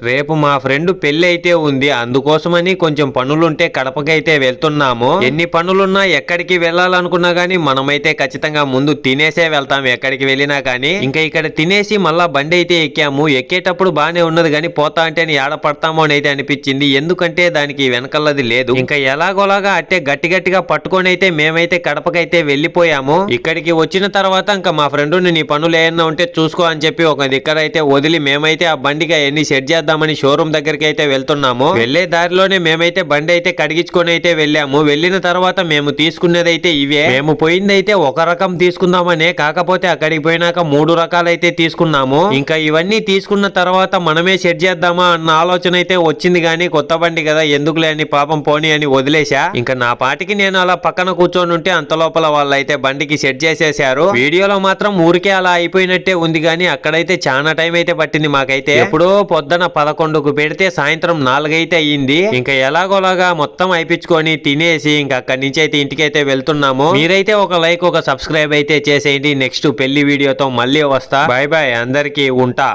రేపు మా ఫ్రెండ్ పెళ్లి అయితే ఉంది, అందుకోసమని కొంచెం పనులుంటే కడపకైతే వెళ్తున్నాము. ఎన్ని పనులున్నా ఎక్కడికి వెళ్ళాలనుకున్నా గానీ మనమైతే ఖచ్చితంగా ముందు తినేసే వెళ్తాం ఎక్కడికి వెళ్ళినా కానీ. ఇంకా ఇక్కడ తినేసి మళ్ళా బండి అయితే ఎక్కాము. ఎక్కేటప్పుడు బానే ఉన్నది కానీ పోతా అంటే ఏడ పడతామో అని అయితే అనిపించింది, ఎందుకంటే దానికి వెనకల్లది లేదు. ఇంకా ఎలాగోలాగా అట్టే గట్టి గట్టిగా పట్టుకొని అయితే మేమైతే కడపకైతే వెళ్ళిపోయాము. ఇక్కడికి వచ్చిన తర్వాత ఇంకా మా ఫ్రెండ్ నీ పనులు ఏమన్నా ఉంటే చూసుకో అని చెప్పి ఒక దగ్గర అయితే వదిలి మేమైతే ఆ బండిగా ఎన్ని సెట్ చేద్దామని షోరూమ్ దగ్గరికి అయితే వెళ్తున్నాము. వెళ్లే దారిలోనే మేమైతే బండి అయితే కడిగించుకొని అయితే వెళ్ళాము. వెళ్ళిన తర్వాత మేము తీసుకునేది అయితే ఇవే. మేము పోయిందైతే ఒక రకం తీసుకుందామనే, కాకపోతే అక్కడికి పోయినాక 3 రకాలైతే తీసుకున్నాము. ఇంకా ఇవన్నీ తీసుకున్న తర్వాత మనమే సెట్ చేద్దామా అన్న ఆలోచన అయితే వచ్చింది, కానీ కొత్త బండి కదా ఎందుకులే అని పాపం పోనీ అని వదిలేసా. ఇంకా నా పాటికి నేను అలా పక్కన కూర్చొని ఉంటే అంత లోపల వాళ్ళైతే బండికి సెట్ చేసేసారు. వీడియోలో మాత్రం ఊరికే అలా అయిపోయినట్టే ఉంది, కానీ అక్కడైతే చాలా టైం అయితే పట్టింది మాకైతే. ఎప్పుడో పొద్దున 11కు పెడితే సాయంత్రం 4 అయితే అయ్యింది. ఇంకా ఎలాగోలాగా మొత్తం అయిపించుకొని తినేసి ఇంకా అక్కడి నుంచి అయితే ఇంటికైతే వెళ్తున్నాము. మీరైతే ఒక లైక్ ఒక సబ్స్క్రైబ్ అయితే చేసేయండి. నెక్స్ట్ పెళ్లి వీడియోతో మళ్ళీ వస్తా. బాయ్ బాయ్ అందరికి, ఉంటా.